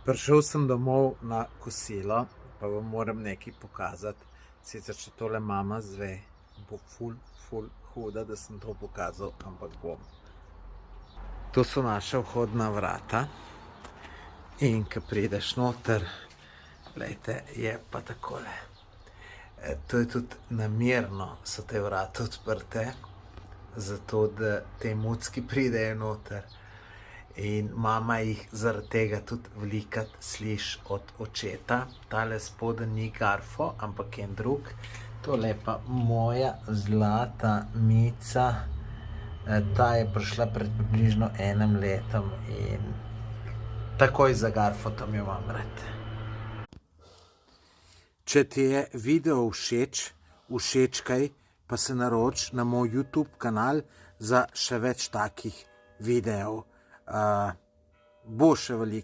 Prišel sem domov na kosilo, pa vam moram nekaj pokazati. Sicer, če tole mama zve, bo ful huda, da sem to pokazal, ampak bom. To so naša vhodna vrata in ko prideš noter, glejte, je pa takole. To je tudi namerno, so te vrata odprte, zato da te mucki pridejo noter. In mama jih zaradi tega tudi velikrat sliši od očeta. Tale spodaj ni Garfo, ampak en drug. Tole je pa moja zlata Mica. Ta je prišla pred približno 1 letom in takoj za Garfotom jo imam rad. Če ti je video všeč, všečkaj, pa se naroči na moj YouTube kanal za še več takih videov. Bo še veliko.